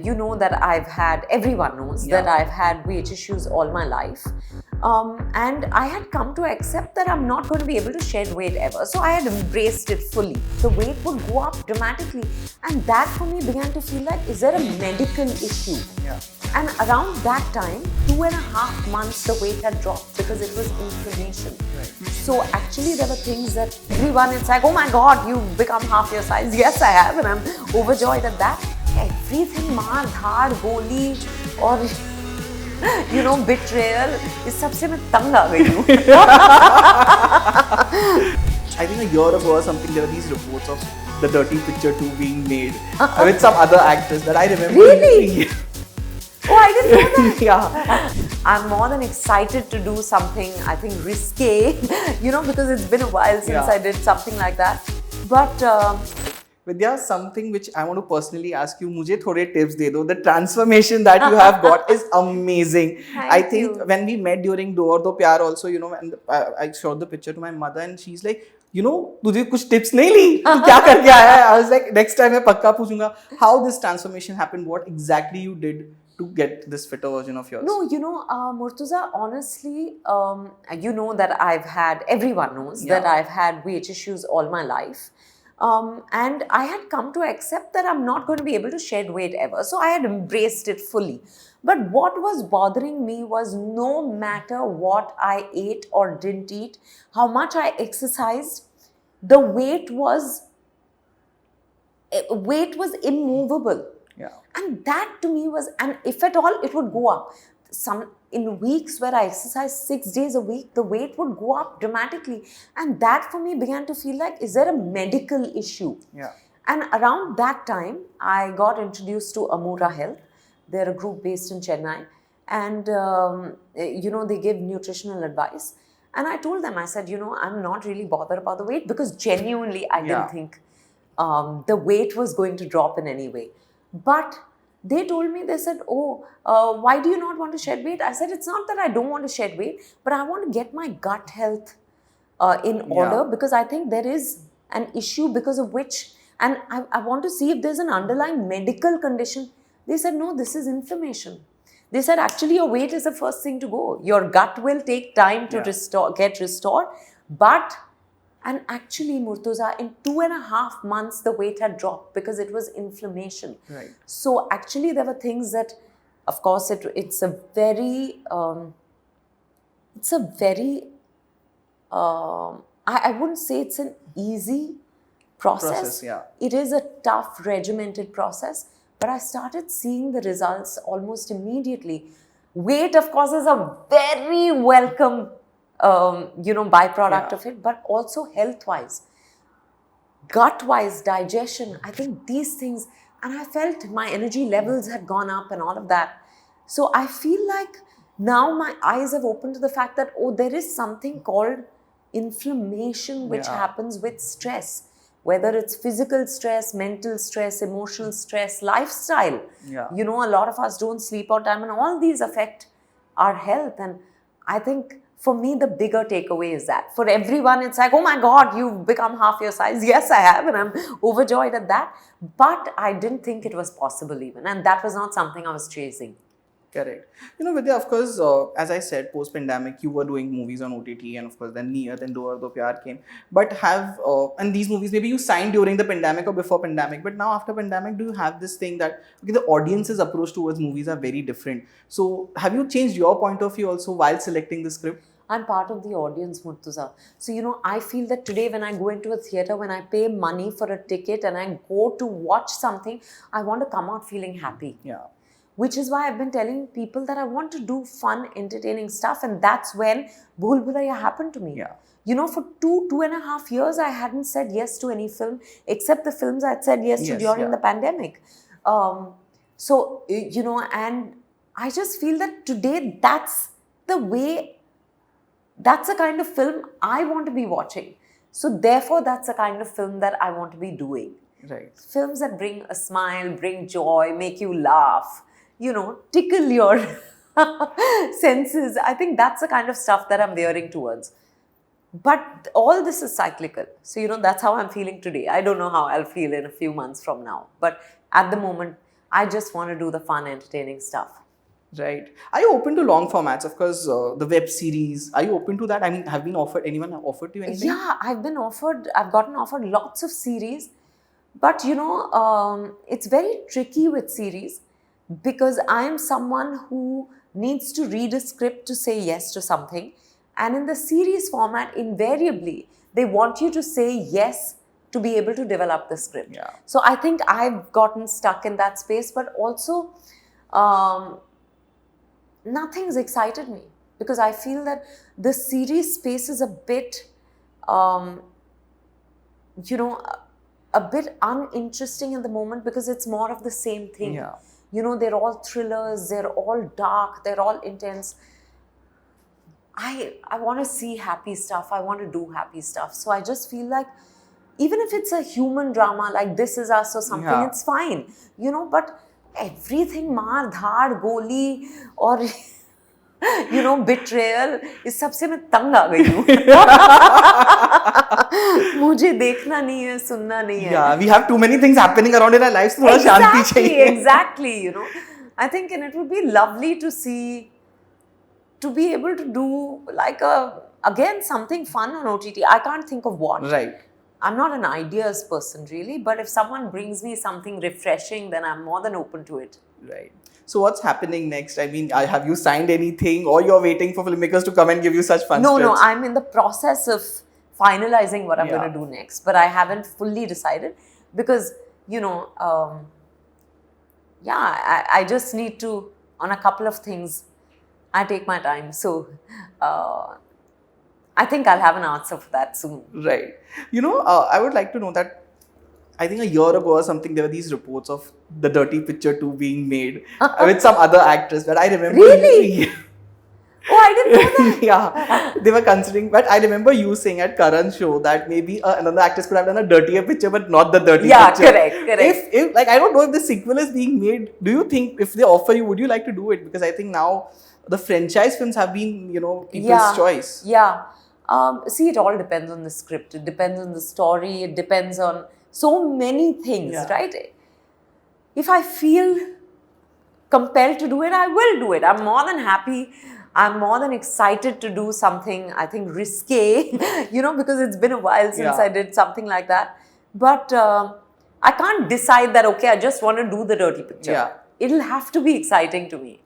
you know that everyone knows that I've had weight issues all my life. And I had come to accept that I'm not going to be able to shed weight ever. So I had embraced it fully. The weight would go up dramatically. And that for me began to feel like, is there a medical issue? Yeah. And around that time, 2.5 months, the weight had dropped because it was inflammation. Right. So actually there were things that everyone, it's like, oh my God, you've become half your size. Yes, I have, and I'm overjoyed at that. Everything, maar, dhaad, goli, or betrayal, is सबसे मैं तंग आ गई हूँ. I think a year ago or something, there were these reports of the Dirty Picture 2 being made with some other actress that I remember. Really? Oh, I didn't know that. Yeah. I'm more than excited to do something, I think, risque, because it's been a while since I did something like that. But Vidya, something which I want to personally ask you, मुझे थोड़े tips दे दो. The transformation that you have got is amazing. I think when we met during Do Aur Do Pyar also, and I showed the picture to my mother and she's like, तुझे कुछ tips नहीं ली? तू क्या करके आया है? I was like, next time मैं पक्का पूछूंगा how this transformation happened, what exactly you did to get this fitter version of yours. No, Murtuza, honestly, you know that everyone knows that I've had weight issues all my life. And I had come to accept that I'm not going to be able to shed weight ever. So I had embraced it fully. But what was bothering me was no matter what I ate or didn't eat, how much I exercised, the weight was immovable. Yeah. And that to me was, and if at all, it would go up. In weeks where I exercised 6 days a week, the weight would go up dramatically. And that for me began to feel like, is there a medical issue? Yeah. And around that time, I got introduced to Amura Health. They're a group based in Chennai. And, they give nutritional advice. And I told them, I said, I'm not really bothered about the weight because genuinely I didn't think the weight was going to drop in any way. But they told me, they said, why do you not want to shed weight? I said, it's not that I don't want to shed weight, but I want to get my gut health in order because I think there is an issue because of which, and I want to see if there's an underlying medical condition. They said, no, this is inflammation. They said, actually, your weight is the first thing to go. Your gut will take time to get restored. And actually, Murtuza, in 2.5 months, the weight had dropped because it was inflammation. Right. So actually, there were things that, of course, it's a very, I wouldn't say it's an easy process. It is a tough, regimented process. But I started seeing the results almost immediately. Weight, of course, is a very welcome byproduct of it, but also health-wise, gut-wise, digestion. I think these things, and I felt my energy levels had gone up and all of that. So I feel like now my eyes have opened to the fact that, there is something called inflammation which happens with stress. Whether it's physical stress, mental stress, emotional stress, lifestyle. Yeah. A lot of us don't sleep on time and all these affect our health. And I think for me, the bigger takeaway is that. For everyone, it's like, oh my God, you've become half your size. Yes, I have, and I'm overjoyed at that. But I didn't think it was possible even. And that was not something I was chasing. Correct. Vidya, of course, as I said, post-pandemic, you were doing movies on OTT and of course then Do Aur Do Pyar came. But and these movies, maybe you signed during the pandemic or before pandemic, but now after pandemic, do you have this thing that, the audience's approach towards movies are very different. So have you changed your point of view also while selecting the script? I'm part of the audience, Murtuza. So, I feel that today when I go into a theatre, when I pay money for a ticket and I go to watch something, I want to come out feeling happy. Yeah. Which is why I've been telling people that I want to do fun, entertaining stuff. And that's when Bhool Bhulaiyaa happened to me. Yeah. For 2.5 years, I hadn't said yes to any film, except the films I'd said yes to during the pandemic. And I just feel that today, that's the kind of film I want to be watching. So therefore, that's the kind of film that I want to be doing. Right. Films that bring a smile, bring joy, make you laugh, tickle your senses. I think that's the kind of stuff that I'm veering towards. But all this is cyclical. So, that's how I'm feeling today. I don't know how I'll feel in a few months from now. But at the moment, I just want to do the fun, entertaining stuff. Right. Are you open to long formats? Of course, the web series. Are you open to that? I mean, have been offered, anyone have offered you anything? Yeah, I've gotten offered lots of series, but it's very tricky with series because I am someone who needs to read a script to say yes to something. And in the series format, invariably, they want you to say yes to be able to develop the script. Yeah. So I think I've gotten stuck in that space, but also nothing's excited me because I feel that the series space is a bit, a bit uninteresting in the moment because it's more of the same thing. Yeah. They're all thrillers, they're all dark, they're all intense. I want to see happy stuff. I want to do happy stuff. So I just feel like even if it's a human drama like This Is Us or something, Yeah. it's fine. But everything maar, dhaad, goli or betrayal is सबसे मैं तंग आ गई हूँ. मुझे देखना नहीं है, सुनना नहीं है. Yeah, we have too many things happening around in our lives. थोड़ा शांति चाहिए. Exactly. I think, and it would be lovely to see, to be able to do like again something fun on OTT. I can't think of what. Right. I'm not an ideas person really, but if someone brings me something refreshing, then I'm more than open to it. Right. So what's happening next? I mean, have you signed anything, or you're waiting for filmmakers to come and give you such fun No, scripts? I'm in the process of finalizing what I'm Yeah. going to do next, but I haven't fully decided because, I just need to, on a couple of things, I take my time. So, I think I'll have an answer for that soon. Right. I would like to know that I think a year ago or something, there were these reports of the Dirty Picture 2 being made with some other actress. But I remember... Really? Oh, I didn't know that. Yeah, they were considering. But I remember you saying at Karan's show that maybe another actress could have done a dirtier picture, but not the dirty picture. Yeah, correct. If I don't know if the sequel is being made, do you think if they offer you, would you like to do it? Because I think now the franchise films have been, people's choice. Yeah. See, it all depends on the script. It depends on the story. It depends on so many things, right? If I feel compelled to do it, I will do it. I'm more than happy. I'm more than excited to do something, I think, risque, because it's been a while since I did something like that. But I can't decide that, okay, I just want to do the dirty picture. Yeah. It'll have to be exciting to me.